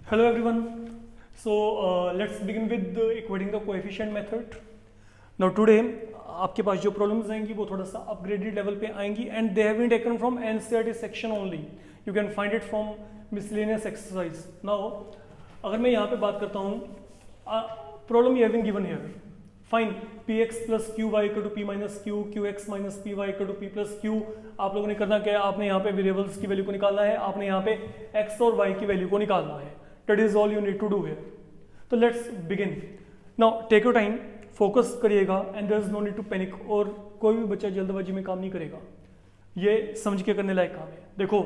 Hello everyone. So let's begin with equating the coefficient method. Now today आपके पास जो problems आएंगी वो थोड़ा सा अपग्रेडेड लेवल पे आएंगी and they have been taken from NCERT section only. You can find it from miscellaneous exercise. Now अगर मैं यहाँ पे बात करता हूँ problem you have been given here. Fine px plus q y equal to p minus q q x minus p y equal to p plus q. आप लोगों ने करना क्या है, आपने यहाँ पे वेरिएबल्स की वैल्यू को निकालना है, आपने यहाँ पे x और y की वैल्यू को निकालना है. That is all you need to do here. So let's begin. Now take your time, focus करिएगा and there is no need to panic. और कोई भी बच्चा जल्दबाजी में काम नहीं करेगा, ये समझ के करने लायक काम है. देखो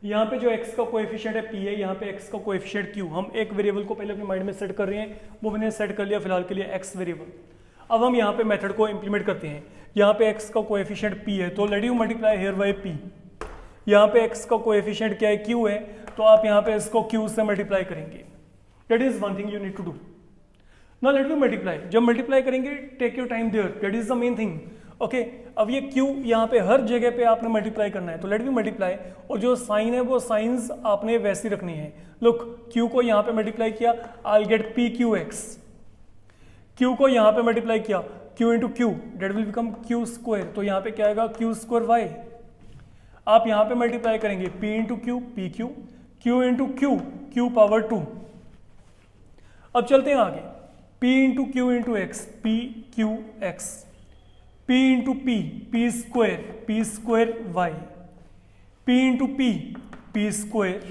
यहाँ पे जो x का कोएफिशिएंट है p है, यहाँ पे x का कोएफिशिएंट q. हम एक वेरिएबल को पहले अपने माइंड में सेट कर रहे हैं, वो मैंने सेट कर लिया फिलहाल के लिए x वेरिएबल. अब हम यहाँ पे मेथड को इंप्लीमेंट करते हैं. यहाँ पे x का कोएफिशिएंट p है तो let you multiply here bye p. यहाँ पे x का कोएफिशिएंट क्या है, q है, तो आप यहाँ पे इसको q से मल्टीप्लाई करेंगे. That is one thing you need to do. Now let me multiply. जब मल्टीप्लाई करेंगे take your time there, that is the main thing. Okay, अब ये q यहाँ पे हर जगह पे आपने मल्टीप्लाई करना है, तो लेट मी मल्टीप्लाई. और जो साइन है वो साइंस आपने वैसी रखनी है. लुक, q को यहाँ पे मल्टीप्लाई किया, I get p q x. q को यहाँ पे मल्टीप्लाई किया, q into q, that will become q square. तो यहाँ पे क्या आएगा, q स्क्वायर y. आप यहाँ पे मल्टीप्लाई करेंगे p into Q P Q, q into Q Q power 2. अब चलते हैं आगे. p into Q into x P Q x, p into P square y, p into P square,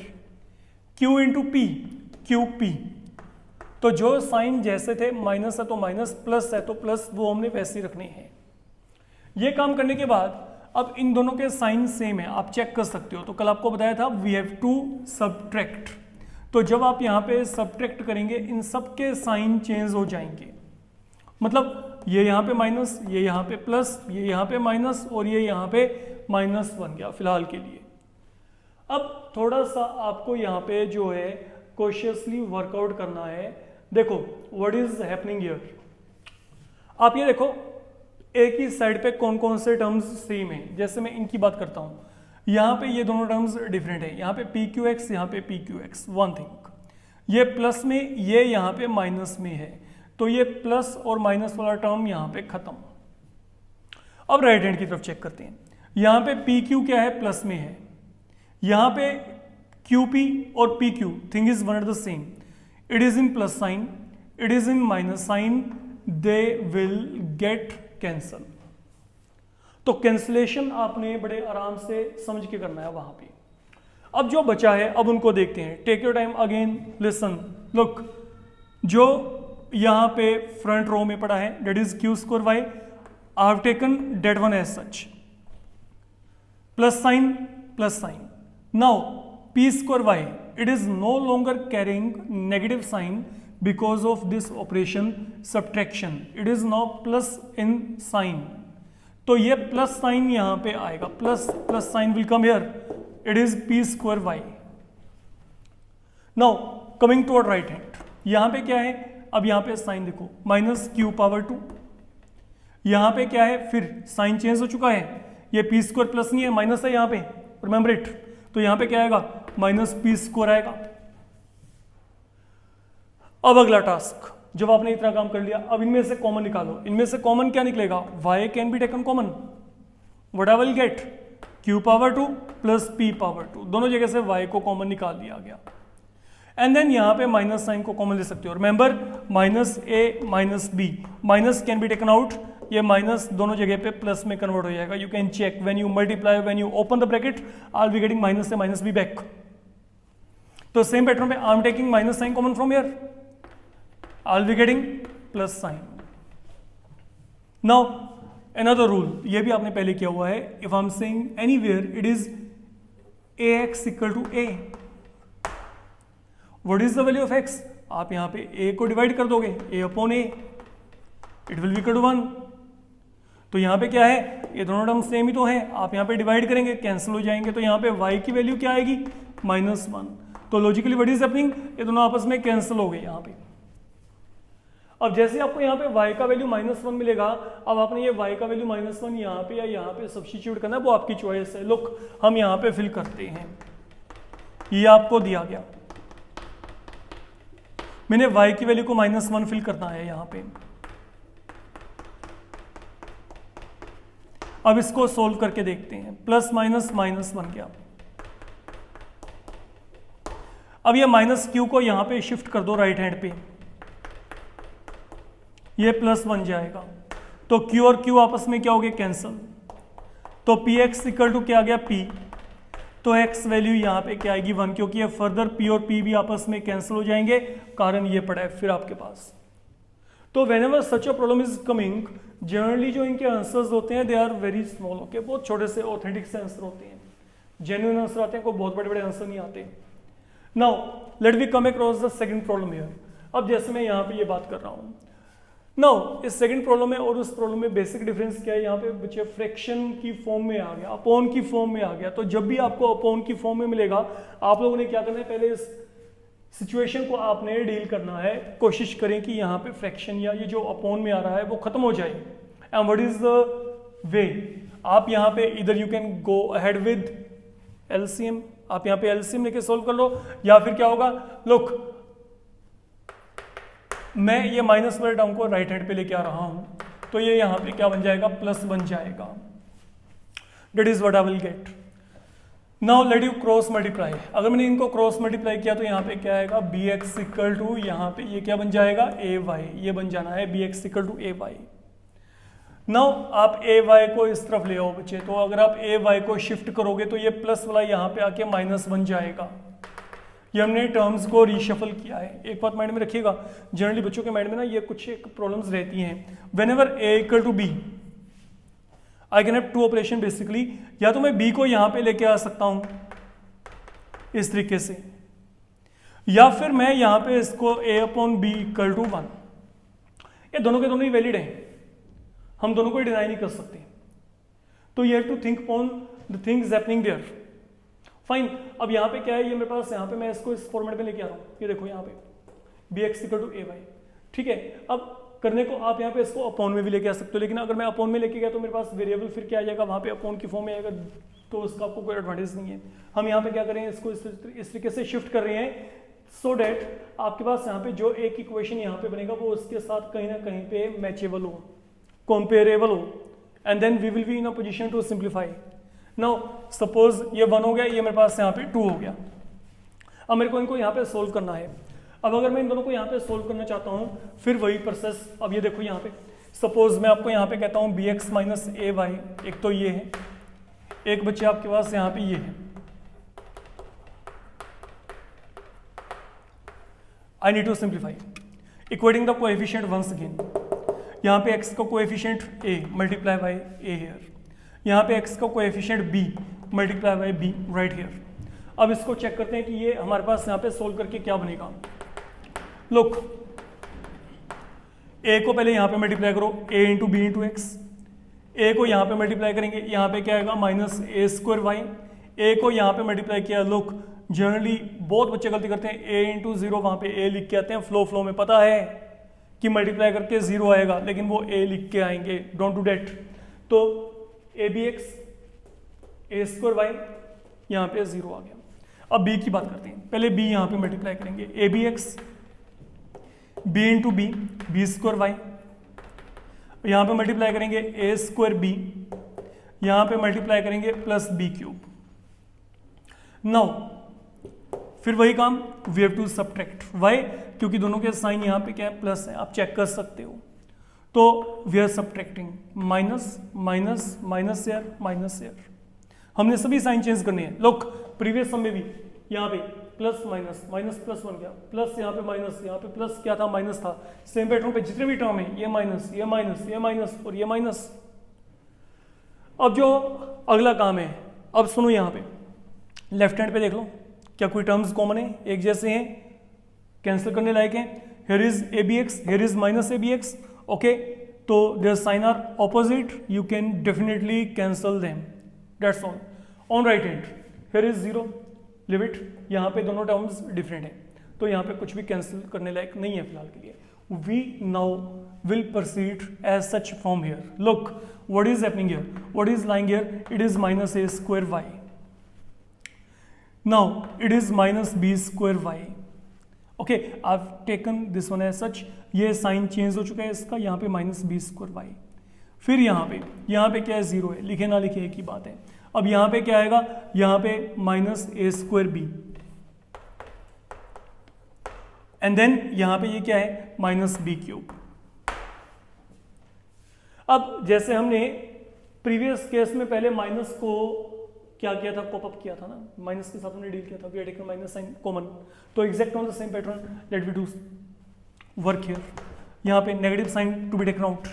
q into Q P. तो जो sign जैसे थे, minus है तो माइनस, प्लस है तो प्लस, वो हमने वैसे ही रखने हैं. ये काम करने के बाद अब इन दोनों के साइन सेम है, आप चेक कर सकते हो. तो कल आपको बताया था वी हैव टू सबट्रैक्ट. तो जब आप यहाँ पे सबट्रैक्ट करेंगे इन सब के साइन चेंज हो जाएंगे. मतलब ये यहाँ पे माइनस, ये यहाँ पे प्लस, ये यहाँ पे माइनस और ये यहाँ पे माइनस बन गया फिलहाल के लिए. अब थोड़ा सा आपको यहाँ पे जो है कॉशियसली वर्कआउट करना है. देखो व्हाट इज हैपनिंग हियर. आप ये देखो एक ही साइड पे कौन कौन से टर्म्स सेम है. जैसे मैं इनकी बात करता हूँ, यहाँ पे ये दोनों टर्म्स डिफरेंट है. यहाँ पे पी क्यू एक्स, यहाँ पे P Q x. One thing, ये प्लस में, ये यहाँ पे माइनस में है, तो ये प्लस और माइनस वाला टर्म यहाँ पे खत्म. अब राइट हैंड की तरफ चेक करते हैं. यहाँ पे पी क्यू क्या है, प्लस में है. यहाँ पे क्यू पी और p q thing is one and the same. It is in plus sign, it is in minus sign, they will get cancel. तो कैंसलेशन आपने बड़े आराम से समझ के करना है वहां पे. अब जो बचा है अब उनको देखते हैं. Take your time again, listen. Look, जो यहां पे फ्रंट रो में पड़ा है that is q square y. I have taken that one as such. Plus sign plus sign. Now p square y, it is no longer carrying negative sign because of this operation subtraction. It is now plus in sign. तो ये plus sign यहां पे आएगा, plus sign will come here. It is p square y. Now coming toward right hand, यहां पे क्या है, अब यहां पे साइन देखो, माइनस क्यू पावर 2. यहां पे क्या है, फिर साइन चेंज हो चुका है. ये पी स्क्वायर प्लस नहीं है, माइनस है यहां पे, रिमेंबर इट. तो यहां पे क्या आएगा, माइनस पी स्क्वायर आएगा. अब अगला टास्क, जब आपने इतना काम कर लिया, अब इनमें से कॉमन निकालो. इनमें से कॉमन क्या निकलेगा, y can be taken common. What I will get, q power 2 plus p power 2. दोनों जगह से y को कॉमन निकाल दिया गया. एंड देन यहां पे माइनस साइन को कॉमन ले सकते हो. Remember minus a minus b, minus can be taken out. ये माइनस दोनों जगह पे प्लस में कन्वर्ट हो जाएगा. You can check when you multiply, when you open the bracket, I will be getting minus a minus b back. तो same pattern में I am taking minus sign common from here, I'll be getting plus sign. Now another rule, ये भी आपने पहले किया हुआ है. If I'm saying anywhere it is ax equal to a, what is the value of x? आप यहाँ पे a को डिवाइड कर दोगे, a upon a, it will be equal to 1. तो यहाँ पे क्या है, ये दोनों टर्म सेम ही तो है, आप यहाँ पे डिवाइड करेंगे, कैंसिल हो जाएंगे. तो यहाँ पे y की वैल्यू क्या आएगी, -1. तो लॉजिकली व्हाट इज हैपनिंग, ये दोनों आपस में कैंसिल हो गए यहाँ पे. अब जैसे आपको यहाँ पे y का वैल्यू -1 मिलेगा, अब आपने ये y का वैल्यू -1 यहाँ पे या यहाँ पे सब्स्टिट्यूट करना है, वो आपकी चॉइस है. लुक, हम यहाँ पे फिल करते हैं. ये आपको दिया गया. मैंने y की वैल्यू को -1 फिल करना है यहाँ पे। अब इसको सोल्व करके देखते हैं, प्लस माइनस माइनस बन गया। अब ये माइनस क्यू को यहाँ पे शिफ्ट कर दो राइट हैंड पे, ये प्लस बन जाएगा। तो q और q आपस में क्या हो गया, कैंसल। तो px इक्वल टू क्या आ गया, p। तो x वैल्यू यहाँ पे क्या आएगी, 1, क्योंकि ये फर्दर p और p भी आपस में कैंसिल हो जाएंगे, कारण ये पड़ा है फिर आपके पास। तो whenever such a problem is coming, generally जो इनके आंसर्स होते हैं they are very small, okay, बहुत छोटे से ऑथेंटिक से आंसर होते हैं, जेन्युइन आंसर आते हैं, कोई बहुत बड़े बड़े आंसर नहीं आते। Now let we come across the second problem here. अब जैसे मैं यहाँ पे ये बात कर रहा हूँ, नाउ इस सेकंड प्रॉब्लम में और उस प्रॉब्लम में बेसिक डिफरेंस क्या है, यहाँ पे बच्चे फ्रैक्शन की फॉर्म में आ गया, अपॉन की फॉर्म में आ गया। तो जब भी आपको अपॉन की फॉर्म में मिलेगा, आप लोगों ने क्या करना है, पहले इस सिचुएशन को आपने डील करना है, कोशिश करें कि यहाँ पे फ्रैक्शन या ये जो अपॉन में आ रहा है वो खत्म हो जाए। And what is the way, आप यहाँ पे इधर you can go ahead with LCM, आप यहाँ पे एलसीएम लेके सोल्व कर लो, या फिर क्या होगा, लुक मैं ये माइनस वाले टर्म को राइट हैंड पे लेके आ रहा हूं, तो ये यहाँ पे क्या बन जाएगा, प्लस बन जाएगा। That is what I will get. Now let you cross multiply. अगर मैंने इनको क्रॉस मल्टीप्लाई किया तो यहाँ पे क्या आएगा, बी एक्स इक्वल टू यहाँ पे ये क्या बन जाएगा, ए वाई, ये बन जाना है b x equal to a y. Now आप ए वाई को इस तरफ ले आओ बच्चे, तो अगर आप ए वाई को शिफ्ट करोगे तो ये प्लस वाला यहाँ पे आके माइनस बन जाएगा। ये हमने टर्म्स को रीशफल किया है। एक बात माइंड में रखिएगा, जनरली बच्चों के माइंड में ना ये कुछ एक प्रॉब्लम्स रहती हैं। Whenever a equal to b, I can have to operation basically, या तो मैं b को यहाँ पे लेके आ सकता हूँ इस तरीके से, या फिर मैं यहाँ पे इसको a upon b equal to 1, ये दोनों के दोनों ही वैलिड हैं, हम दोनों को डिनाई नहीं कर सकते। तो you have to think upon the things happening there. Fine, अब यहाँ पे क्या है, ये मेरे पास यहाँ पे मैं इसको इस फॉर्मेट में लेके आ रहा हूँ, ये देखो यहाँ पे b x equal to a y, ठीक है। अब करने को आप यहाँ पे इसको अपॉन में भी लेके आ सकते हो, लेकिन अगर मैं अपॉन में लेके गया तो मेरे पास वेरिएबल फिर क्या आ जाएगा, वहाँ पे अपॉन की फॉर्म में आएगा, तो उसका आपको कोई एडवांटेज नहीं है। हम यहाँ पे क्या करें, इसको इस तरीके से शिफ्ट कर रहे हैं सो डैट आपके पास यहाँ पे जो एक इक्वेशन यहाँ पे बनेगा वो उसके साथ कहीं ना कहीं पे मैचेबल हो, कंपेरेबल हो, and then we will be in a position to simplify. Now suppose ये 1 हो गया, ये मेरे पास यहाँ पे 2 हो गया। अब मेरे को इनको यहाँ पे सोल्व करना है। अब अगर मैं इन दोनों को यहाँ पे सोल्व करना चाहता हूँ, फिर वही प्रोसेस। अब ये देखो यहाँ पे सपोज मैं आपको यहाँ पे कहता हूँ बी एक्स माइनस ए वाई, एक तो ये है, एक बच्चे आपके पास यहाँ पे ये है। I need to simplify equating the coefficient once again. यहाँ पे x का coefficient a multiply by a here, यहाँ पे x का coefficient b multiply by b right here. अब इसको चेक करते हैं कि ये हमारे पास यहाँ पे सोल्व करके क्या बनेगा। लुक, a को पहले यहाँ पे मल्टीप्लाई करो, a into b into x. a को यहाँ पे मल्टीप्लाई करेंगे, यहाँ पे क्या आएगा minus a square y. a को यहाँ पे मल्टीप्लाई किया, लुक जनरली बहुत बच्चे गलती करते हैं, a इंटू जीरो वहाँ पे a लिख के आते हैं, फ्लो में पता है कि मल्टीप्लाई करके जीरो आएगा, लेकिन वो a लिख के आएंगे, डोंट डू डेट। तो a b x a square y, यहाँ पे जीरो आ गया। अब b की बात करते हैं, पहले b यहाँ पे मल्टीप्लाई करेंगे, a b x b into b, b square y, यहाँ पे मल्टीप्लाई करेंगे ए स्क्वायर बी, यहाँ पे मल्टीप्लाई करेंगे प्लस बी क्यूब। नाउ फिर वही काम, we have to subtract, y क्योंकि दोनों के साइन यहाँ पे क्या है, प्लस है, आप चेक कर सकते हो। तो we are subtracting, minus minus minus air minus air, हमने सभी साइन चेंज करने हैं। लोग प्रीवियस सम में भी यहाँ पे प्लस माइनस माइनस प्लस बन गया, प्लस यहाँ पे माइनस, यहाँ पे प्लस क्या था, माइनस था। सेम पैटर्न पे जितने भी टर्म है, ये माइनस ये माइनस ये माइनस और ये माइनस। अब जो अगला काम है, अब सुनो यहाँ पे लेफ्ट हैंड पे देख लो, क्या कोई टर्म्स कॉमन है, एक जैसे हैं, कैंसिल करने लायक हैं। Here is a b x, here is minus a b x, okay, तो their sign are opposite, you can definitely cancel them, that's all. On right hand here is zero, limit, यहाँ पे दोनों terms different हैं, तो यहाँ पे कुछ भी कैंसिल करने लायक नहीं है फिलहाल के लिए। We now will proceed as such from here. Look what is happening here, what is lying here, it is minus a square y, now it is minus b square y, okay, I have taken this one as such, ये sign change हो चुका है इसका, यहाँ पे minus b square Y, फिर यहाँ पे क्या है, जीरो है, लिखे ना लिखे एक ही बात है। अब यहाँ पे क्या आएगा, यहाँ पे minus a square b, and then यहाँ पे ये क्या है, माइनस बी क्यूब। अब जैसे हमने प्रीवियस केस में पहले माइनस को क्या किया था, कॉप अप किया था ना, माइनस के साथ हमने डील किया था, we had taken minus sign common, तो exact on the same pattern let we do work here. यहाँ पे negative sign to be taken out,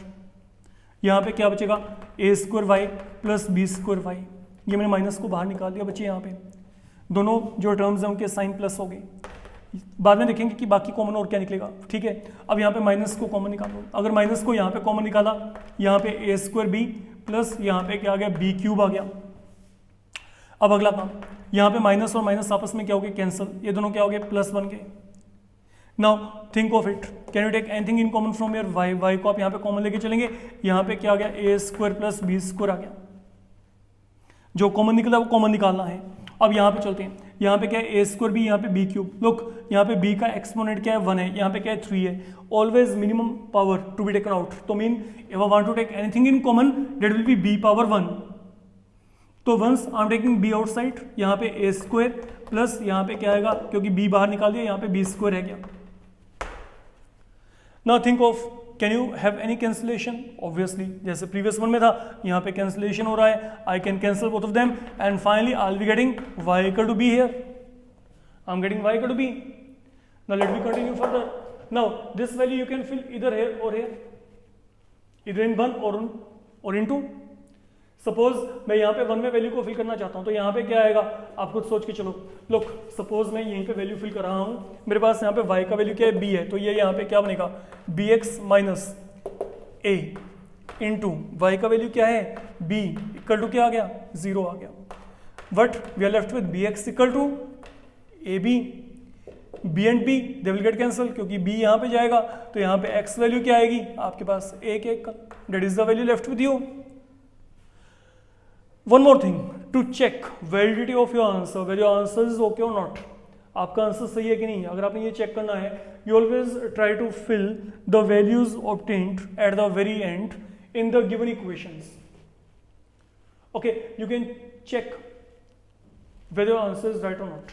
यहाँ पे क्या बचेगा, a square y plus b square y, ये मैंने माइनस को बाहर निकाल दिया, बच्चे यहाँ पे दोनों जो टर्म्स हैं उनके साइन प्लस हो गए, बाद में देखेंगे कि बाकी कॉमन और क्या निकलेगा, ठीक है। अब यहाँ पे माइनस को कॉमन निकालो, अगर माइनस को यहाँ पे कॉमन निकाला, यहाँ पे ए स्क्वायर बी प्लस यहाँ पे क्या आ गया, बी क्यूब आ गया। अब अगला काम, यहाँ पे माइनस और माइनस आपस में क्या हो गए, कैंसिल, ये दोनों क्या हो गए, प्लस बन गए। Now think of it, can you take anything in common from your y, y को आप यहाँ पे कॉमन लेके चलेंगे, यहाँ पे क्या आ गया, ए स्क्वायर प्लस बी स्क्वायर आ गया, जो कॉमन निकला वो कॉमन निकालना है। अब यहाँ पे चलते हैं, यहाँ पे क्या है, ए स्क्वायर बी, यहाँ पे बी क्यूब, लुक यहाँ पे बी का एक्सपोनेंट क्या है, 1 है, यहाँ पे क्या है, 3 है, always minimum power to be taken out, तो mean if I want to take anything in common that will be b power 1, तो once I am taking b outside, यहाँ पे ए स्क्वायर प्लस यहाँ पे क्या आएगा, क्योंकि बी बाहर निकाल दिया, यहाँ पे बी स्क्वायर है गया। Now think of, can you have any cancellation, obviously जैसे प्रीवियस वन में था, यहाँ पे कैंसिलेशन हो रहा है, I can cancel both of them and finally I will be getting y equal to b here, I am getting y equal to b। Now let me continue further, now this value you can fill इधर here और here, इधर इन 1 और इन 2। Suppose मैं यहाँ पे 1 में value को fill करना चाहता हूँ, तो यहाँ पे क्या आएगा, आप खुद सोच के चलो, लुक सपोज मैं यहीं पे वैल्यू फिल कर रहा हूँ, मेरे पास यहाँ पे y का वैल्यू क्या है, b है, तो ये यहाँ पे क्या बनेगा, bx minus a into y का वैल्यू क्या है, b इक्वल टू क्या आ गया, 0 आ गया, but we are left with bx equal to ab, b and b they will get cancel, क्योंकि b यहाँ पे जाएगा, तो यहाँ पे x वैल्यू क्या आएगी, आपके पास एक का, that is the value left with you. One more thing, to check validity of your answer, whether your answer is okay or not, आपका आंसर सही है कि नहीं है, अगर आपने ये चेक करना है, you always try to fill the values obtained at the very end in the given equations. Okay, you can check whether your answer is right or not.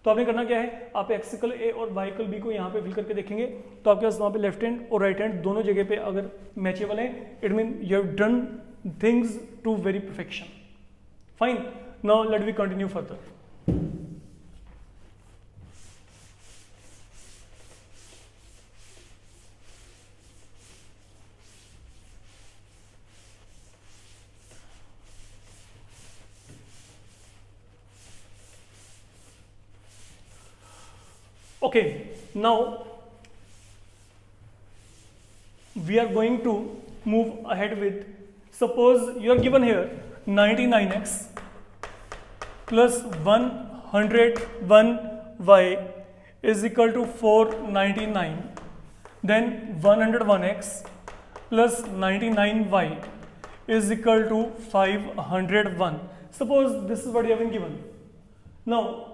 तो आपने करना क्या है, आप एक्सिकल ए और वाइकल बी को यहाँ पे फिल करके देखेंगे, तो आपके पास वहाँ पे लेफ्ट हैंड और राइट हैंड दोनों जगह पे अगर मैचेबल है, it mean you have done things to very perfection. Fine, now let me continue further. Okay, now we are going to move ahead with, suppose you are given here 99x plus 101y is equal to 499, then 101x plus 99y is equal to 501. Suppose this is what you have been given. Now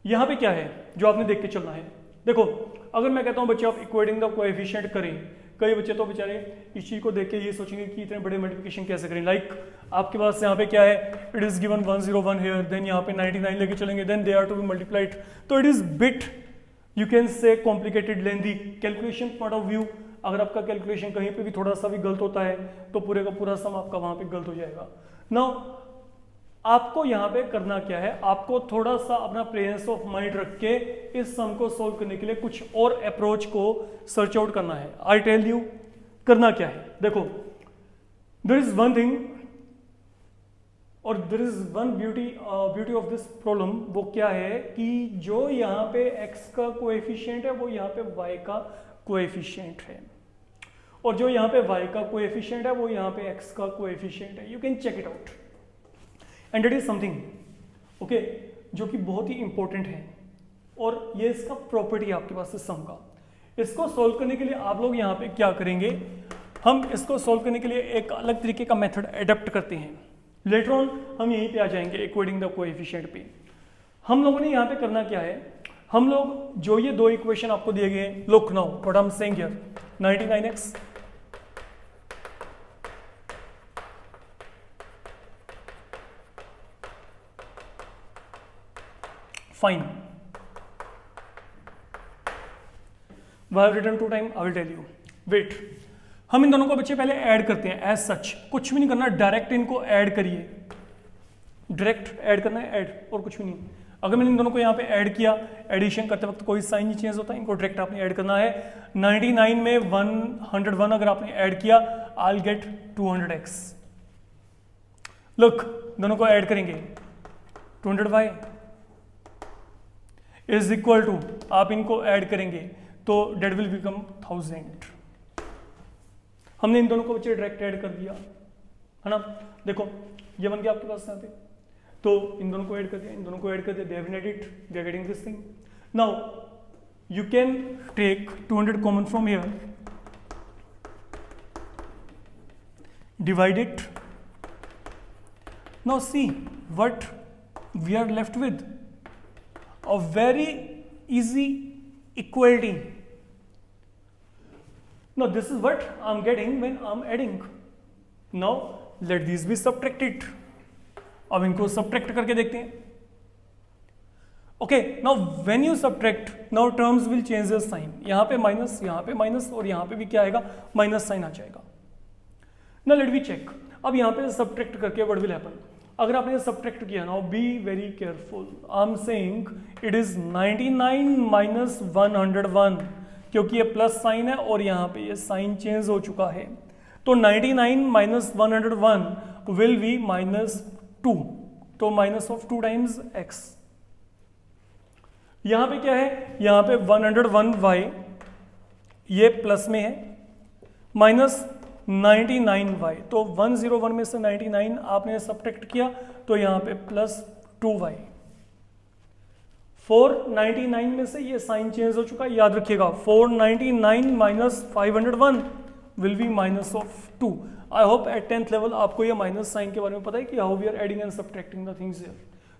यहाँ पे क्या है जो आपने देख के चलना है, देखो अगर मैं कहता हूँ बच्चे आप इक्वेटिंग द कोएफिशिएंट करें, कई बच्चे तो बेचारे इस चीज को देख के ये सोचेंगे कि इतने बड़े मल्टीप्लिकेशन कैसे करें, लाइक आपके पास यहाँ पे क्या है, it is given 101 here, then यहाँ पे 99 लेके चलेंगे, then they are to be multiplied, तो it is bit you can say complicated lengthy calculation point of view. अगर आपका कैलकुलेशन कहीं पे भी थोड़ा सा भी गलत होता है तो पूरे का पूरा सम आपका वहां पे गलत हो जाएगा। नाउ आपको यहाँ पे करना क्या है, आपको थोड़ा सा अपना प्रेजेंस ऑफ माइंड रख के इस सम को सोल्व करने के लिए कुछ और अप्रोच को सर्च आउट करना है। आई टेल यू करना क्या है, देखो देयर इज वन थिंग और there is one beauty of this problem, वो क्या है कि जो यहाँ पे x का कोएफिशिएंट है वो यहाँ पे y का कोएफिशिएंट है, और जो यहाँ पे y का कोएफिशिएंट है वो यहाँ पे x का कोएफिशिएंट है। You can check it out and it is something okay जो कि बहुत ही इंपॉर्टेंट है, और ये इसका प्रॉपर्टी है आपके पास इस सम का। इसको सोल्व करने के लिए आप लोग यहाँ पे क्या करेंगे, हम इसको सोल्व करने के लिए एक अलग तरीके का मेथड एडप्ट करते हैं। लेटर ऑन हम यहीं पे आ जाएंगे इक्वेटिंग द कोएफिशिएंट पे। हम लोगों ने यहाँ पे करना क्या है, हम लोग जो ये दो इक्वेशन आपको दिए गए हैं, look now what I am saying here, 99x fine, why have written 2 time, I will tell you, wait, हम इन दोनों को बच्चे पहले ऐड करते हैं एज सच, कुछ भी नहीं करना, डायरेक्ट इनको ऐड करिए, डायरेक्ट ऐड करना है, ऐड और कुछ भी नहीं। अगर मैंने इन दोनों को यहाँ पे ऐड किया, एडिशन करते वक्त कोई साइन नहीं चेंज होता, इनको डायरेक्ट आपने ऐड करना है। 99 में 101 अगर आपने ऐड किया, I will get 200x। Look, दोनों को ऐड करेंगे, 200y इज इक्वल टू, आप इनको ऐड करेंगे तो डेट विल बिकम 1000। हमने इन दोनों को बच्चे डायरेक्ट ऐड कर दिया, है ना। देखो ये बन गया आपके पास यहाँ पे, तो इन दोनों को ऐड कर दिया, इन दोनों को ऐड कर दिया, they have been added, they are getting this thing. Now you can take 200 common from here, divide it. Now see what we are left with, a very easy equality. Now this is what I'm getting when I'm adding. Now let these be subtracted. अब इनको subtract करके देखते हैं। Okay, now when you subtract, now terms will change the sign, यहाँ पे minus, यहाँ पे minus और यहाँ पे भी क्या आएगा, माइनस साइन आ जाएगा। नाउ लेट वी चेक, अब यहाँ पे सब्ट्रैक्ट करके व्हाट विल हैपन, अगर आपने सब्ट्रैक्ट किया, now be very careful, I am saying it is 99 minus 101, क्योंकि ये प्लस साइन है और यहाँ पे ये साइन चेंज हो चुका है, तो 99 माइनस 101 विल बी माइनस 2, तो माइनस ऑफ 2 टाइम्स x। यहां पे क्या है, यहां पे 101y ये प्लस में है, माइनस 99y, तो 101 में से 99 आपने सब्ट्रैक्ट किया तो यहां पे प्लस 2y। 499 में से ये साइन चेंज हो चुका है, याद रखिएगा 499 minus 501 will be minus of 2। I hope eight 10th level आपको ये माइनस साइन के बारे में पता है कि how we are adding and subtracting the things here,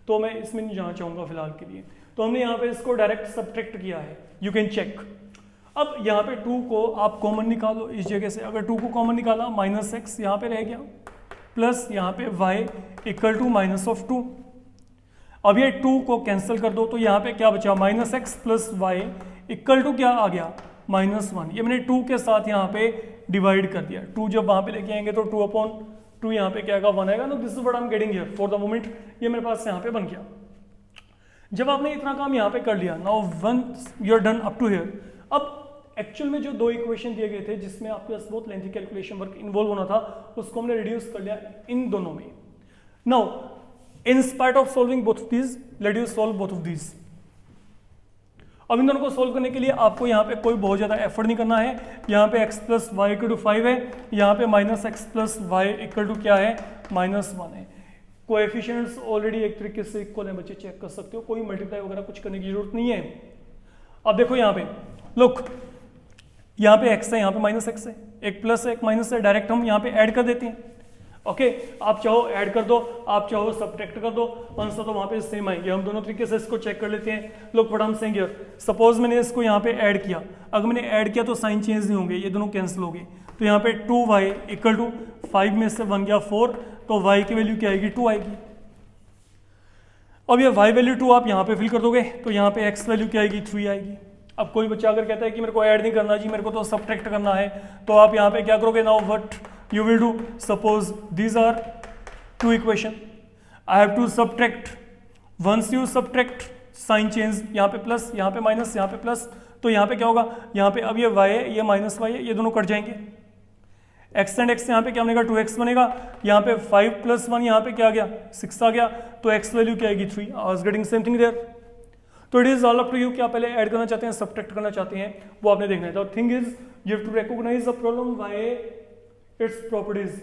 तो मैं इसमें नहीं जाना चाहूंगा फिलहाल के लिए। तो हमने यहाँ पे इसको डायरेक्ट सब्ट्रैक्ट किया है, यू कैन चेक। अब यहाँ पे 2 को आप कॉमन निकालो इस जगह से, अगर 2 को कॉमन निकाला माइनस एक्स यहाँ पे रह गया, प्लस यहाँ पे y equal to minus of 2। अब ये 2 को कैंसिल कर दो तो यहाँ पे क्या बचा, minus x plus y equal to क्या आ गया, -1। ये मैंने 2 के साथ यहाँ पे डिवाइड कर दिया, 2 जब वहां पे लेके आएंगे तो 2/2 यहाँ पे क्या आएगा, 1 आएगा। No this is what I am getting here for the moment, ये मेरे पास यहाँ पे बन गया। जब आपने इतना काम यहाँ पे कर लिया, now once you are done up to here, अब एक्चुअल में जो 2 इक्वेशन दिए गए थे जिसमें आपके पास बहुत लेंथी कैलकुलेशन वर्क इन्वॉल्व होना था, उसको हमने रिड्यूस कर लिया इन दोनों में। Now in spite of solving both of these, let you solve both of these. अब इन दोनों को सोल्व करने के लिए आपको यहाँ पे कोई बहुत ज्यादा एफर्ट नहीं करना है। यहाँ पे x plus y equal to 5 है, यहाँ पे minus x plus y equal to क्या है, -1 है। कोएफिशिएंट्स ऑलरेडी एक तरीके से इक्वल है, बच्चे चेक कर सकते हो, कोई मल्टीप्लाई वगैरह कुछ करने की जरूरत नहीं है। अब देखो यहाँ पे लुक, यहाँ पे x है, यहाँ पे माइनस एक्स है, एक प्लस है एक माइनस है, डायरेक्ट हम यहाँ पे ऐड कर देते हैं। ओके, आप चाहो ऐड कर दो, आप चाहो सब्ट्रैक्ट कर दो, आंसर तो वहां पे सेम आएंगे। हम दोनों तरीके से इसको चेक कर लेते हैं। Look what I am saying here, suppose मैंने इसको यहाँ पे ऐड किया, अगर मैंने ऐड किया तो साइन चेंज नहीं होंगे, ये दोनों कैंसिल हो गए, तो यहाँ पे 2y इक्वल टू 5 में से 1 गया 4, तो y की वैल्यू क्या आएगी, 2 आएगी। अब ये y वैल्यू 2 आप यहाँ पे फिल कर दोगे तो यहाँ पे x वैल्यू क्या आएगी, 3 आएगी। अब कोई बच्चा अगर कहता है कि मेरे को ऐड नहीं करना जी, मेरे को तो सब्ट्रैक्ट करना है, तो आप यहाँ पे क्या करोगे, now what you will do, suppose these are 2 equation, I have to subtract, once you subtract sign change, यहाँ पे प्लस, यहाँ पे माइनस, यहाँ पे प्लस, तो यहाँ पे क्या होगा, यहाँ पे अब ये y है, ये माइनस y है, ये दोनों कट जाएंगे, x एंड x यहाँ पे क्या बनेगा, 2x बनेगा, यहाँ पे 5 + 1 यहाँ पे क्या आ गया, 6 आ गया, तो x वैल्यू क्या आएगी, 3। I was getting same thing there। तो it is all up to you, क्या पहले ऐड करना चाहते हैं, सब्ट्रैक्ट करना चाहते हैं, वो आपने देखना है। Thing is you have to recognise the problem by its properties।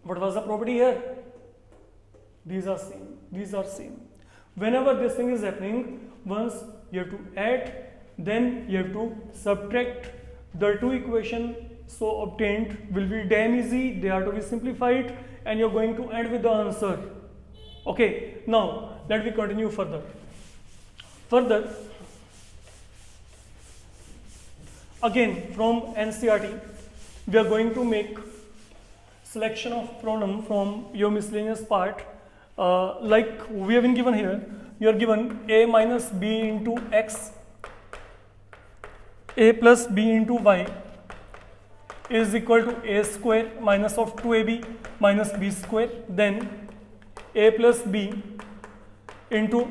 What was the property here? These are same, these are same। Whenever this thing is happening, once you have to add, then you have to subtract। The 2 equation so obtained will be damn easy, they are to be simplified and you're going to end with the answer। Okay, now let me continue further. Further, again from NCERT, we are going to make selection of problem from your miscellaneous part. Like we have been given here, you are given a minus b into x, a plus b into y is equal to a square minus of 2ab minus b square, then a plus b into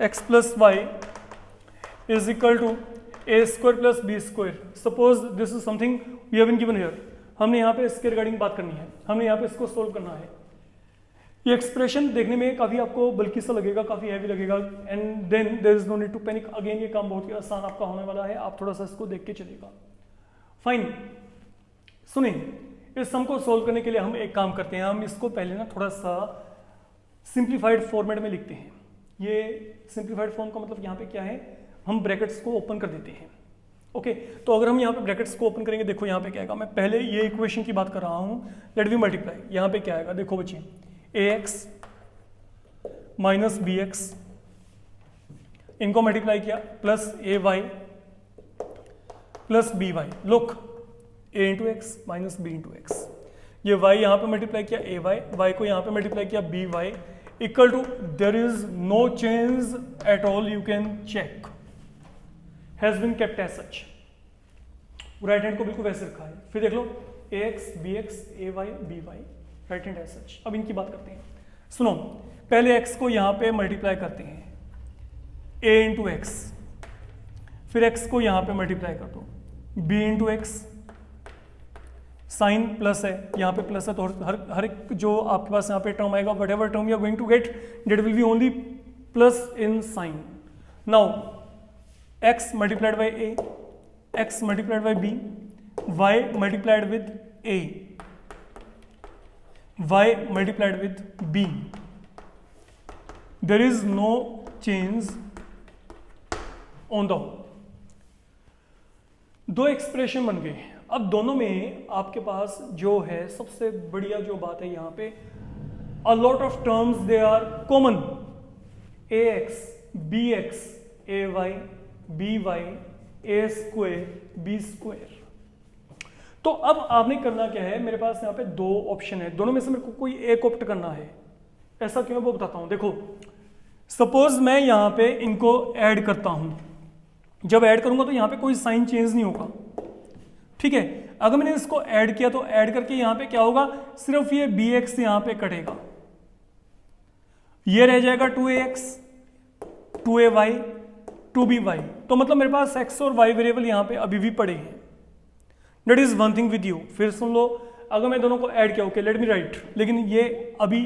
x plus y is equal to a square plus b square. Suppose this is something we have been given here. हमने यहाँ पे इसके regarding बात करनी है, हमने यहाँ पे इसको सोल्व करना है. ये एक्सप्रेशन देखने में काफ़ी आपको बल्कि सा लगेगा, काफ़ी हैवी लगेगा, and then there is no need to panic. Again ये काम बहुत ही आसान आपका होने वाला है, आप थोड़ा सा इसको देख के चलिएगा. फाइन, सुनिए, इस सम को सोल्व करने के लिए हम एक काम करते हैं, हम इसको पहले ना थोड़ा सा सिंप्लीफाइड फॉर्मेट में लिखते हैं. ये सिंप्लीफाइड फॉर्म का मतलब यहाँ पे क्या है, हम ब्रैकेट्स को ओपन कर देते हैं. ओके, तो अगर हम यहाँ पे ब्रैकेट्स को ओपन करेंगे, देखो यहाँ पे क्या आएगा, मैं पहले ये इक्वेशन की बात कर रहा हूँ, लेट वी मल्टीप्लाई. यहाँ पे क्या आएगा, देखो बच्चे, ax माइनस बी एक्स, इनको मल्टीप्लाई किया, plus a y plus b y. Look, a into x minus b into x, ये y यहाँ पे मल्टीप्लाई किया ए वाई, वाई को यहाँ पे मल्टीप्लाई किया b y, equal to there is no change at all, you can check, has been kept as such. Right hand को बिल्कुल वैसे रखा है. फिर देख लो, a x b x a y b y, right hand as such. अब इनकी बात करते हैं. सुनो, पहले x को यहाँ पे मल्टीप्लाई करते हैं, a इंटू एक्स, फिर x को यहाँ पे मल्टीप्लाई कर दो, b into x, sign plus है, यहाँ पे प्लस है, तो हर एक जो आपके पास यहाँ पे टर्म आएगा, whatever term you are going to get, that will be only plus in sign. Now x multiplied by a, x multiplied by b, y multiplied with a, y multiplied with b. There is no change on the whole. दो expression बन गए. अब दोनों में आपके पास जो है सबसे बढ़िया जो बात है यहाँ पे, a lot of terms they are common, ax bx ay by a square b square. तो अब आपने करना क्या है, मेरे पास यहाँ पे दो ऑप्शन है, दोनों में से मेरे को कोई एक ऑप्ट करना है. ऐसा क्यों है वो बताता हूँ. देखो, सपोज मैं यहाँ पे इनको ऐड करता हूँ, जब ऐड करूंगा तो यहाँ पे कोई साइन चेंज नहीं होगा, ठीक है. अगर मैंने इसको ऐड किया तो ऐड करके यहां पे क्या होगा, सिर्फ ये bx यहां पे कटेगा, ये रह जाएगा 2ax 2ay 2by. तो मतलब मेरे पास x और y वेरिएबल यहां पे अभी भी पड़े हैं. That is one thing with you. फिर सुन लो, अगर मैं दोनों को ऐड किया, ओके लेट मी राइट, लेकिन ये अभी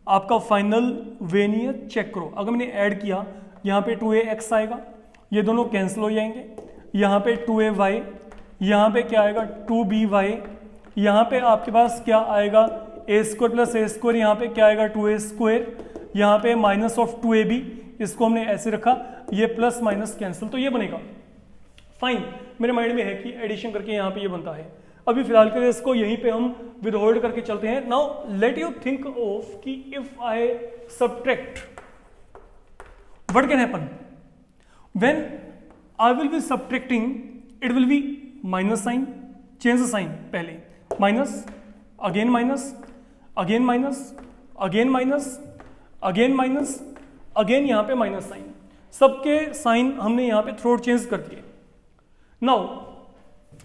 आपका फाइनल वे नहीं है, चेक करो. अगर मैंने ऐड किया, यहाँ पे 2ax आएगा, ये दोनों कैंसिल हो जाएंगे, यहाँ पे 2ay, यहाँ पे क्या आएगा 2by, यहाँ पे आपके पास क्या आएगा a square plus a square, यहाँ पे क्या आएगा 2a स्क्वायर, यहाँ पे माइनस ऑफ 2ab, इसको हमने ऐसे रखा, ये प्लस माइनस कैंसिल, तो ये बनेगा. फाइन, मेरे माइंड में है कि एडिशन करके यहाँ पे ये बनता है. अभी फिलहाल के लिए इसको यहीं पे हम विद होल्ड करके चलते हैं. Now let you think of कि if I subtract, what can happen when I will be subtracting, it will be minus sign, change the sign, पहले minus, again minus, again minus, again minus, again minus, again यहाँ पे minus sign, सबके sign हमने यहाँ पे throat change कर दिए. Now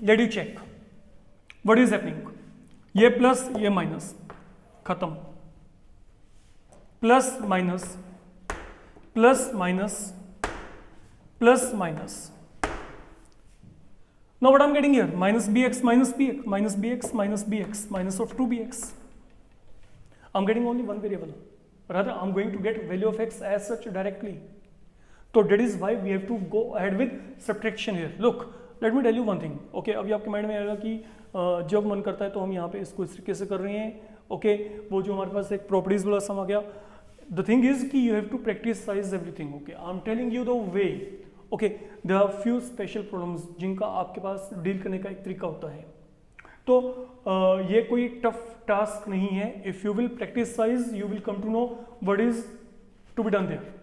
let you check what is happening. ये प्लस ये माइनस, खत्म, plus minus plus minus plus minus. Now what I'm getting here, minus bx minus bx minus bx minus bx minus of 2bx. I'm getting only one variable, rather I'm going to get value of x as such directly. So that is why we have to go ahead with subtraction here. Look, let me tell you one thing. Okay, अभी आपके mind में आएगा कि जब मन करता है तो हम यहाँ पे इसको इस तरीके से कर रहे हैं. Okay, वो जो हमारे पास एक प्रॉपर्टीज वाला सम आ गया. The thing is कि you have to practice everything. Okay, I'm telling you the way. Okay, there are few special problems जिनका आपके पास डील करने का एक तरीका होता है. तो ये कोई टफ टास्क नहीं है. If you will practicise you will come to know what is to be done there.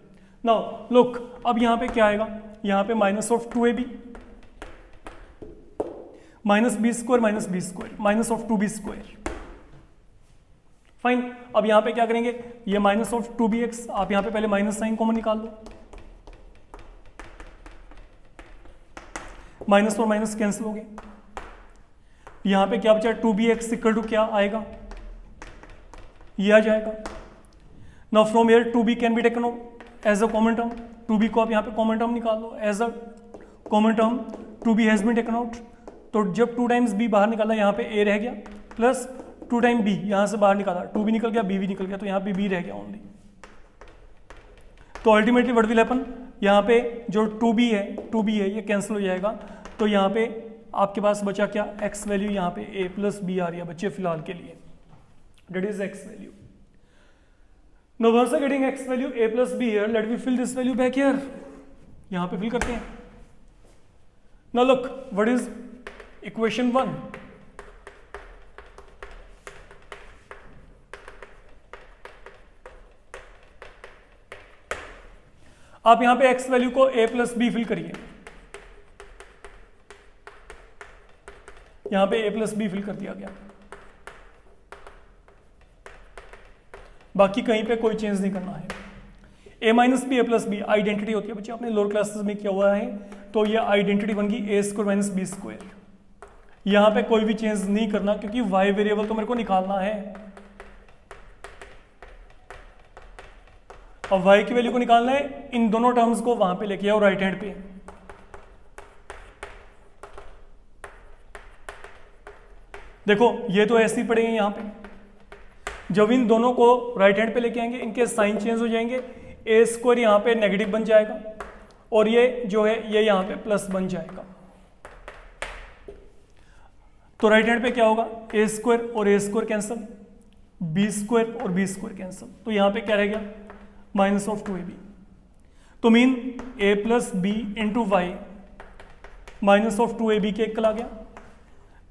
Now look, अब यहाँ पे क्या आएगा, यहाँ पे minus of 2ab minus b square minus of 2b square. Fine. अब यहाँ पे क्या करेंगे, ये माइनस ऑफ 2bx, आप यहाँ पे पहले माइनस साइन कॉमन निकाल लो, माइनस और माइनस कैंसिल हो गए. यहाँ पे क्या बचा, 2bx इक्वल टू क्या आएगा, ये आ जाएगा. Now from here 2b can be taken as a common term. 2b को आप यहाँ पे कॉमन टर्म निकाल लो as a common term. 2b has been taken out. तो जब 2 टाइम्स b बाहर निकाला, यहाँ पे a रह गया, प्लस 2 टाइम b यहाँ से बाहर निकाला, 2b निकल गया, b भी निकल गया, तो यहाँ पे b रह गया ओनली. तो अल्टीमेटली व्हाट विल हैपन, यहाँ पे जो 2b है ये कैंसिल हो जाएगा. तो यहाँ पे आपके पास बचा क्या, x वैल्यू यहाँ पे a प्लस b आ रही है बच्चे फिलहाल के लिए, that is x value. Now once I'm getting x value a plus b here, let me fill this value back here. यहाँ पे fill करते हैं. Now look, what is equation 1? आप यहाँ पे x वैल्यू को a प्लस b फिल करिए. यहाँ पे a प्लस b फिल कर दिया गया, बाकी कहीं पे कोई चेंज नहीं करना है. a minus B A plus B identity होती है बच्चे, आपने लोअर क्लासेस में किया हुआ है. तो ये आइडेंटिटी बन गई ए स्क्वायर माइनस बी स्क्वायर. यहाँ पे कोई भी चेंज नहीं करना क्योंकि y वेरिएबल तो मेरे को निकालना है. अब y की वैल्यू को निकालना है, इन दोनों टर्म्स को वहां पे लेके आओ राइट हैंड पे. देखो ये तो ऐसे ही पड़ेंगे यहाँ पे. जब इन दोनों को राइट हैंड पे लेके आएंगे, इनके साइन चेंज हो जाएंगे. ए स्क्वायर यहाँ पे नेगेटिव बन जाएगा और ये जो है ये यहाँ पे प्लस बन जाएगा. तो राइट हैंड पे क्या होगा, ए स्क्वायर और ए स्क्वायर कैंसिल, बी स्क्वायर और बी स्क्वायर कैंसिल. तो यहाँ पे क्या रह गया, माइनस ऑफ 2ab. तो mean a plus B into Y minus of 2ab के इक्वल आ गया.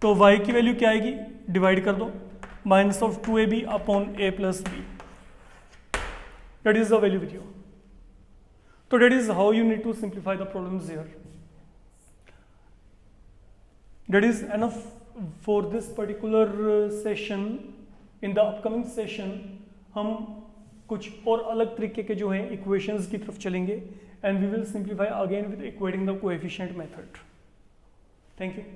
तो y की वैल्यू क्या आएगी, डिवाइड कर दो, minus of 2ab upon a plus b. That is the value with you. So that is how you need to simplify the problems here. That is enough for this particular session. In the upcoming session हम कुछ और अलग तरीके के जो हैं equations की तरफ चलेंगे and we will simplify again with equating the coefficient method. Thank you.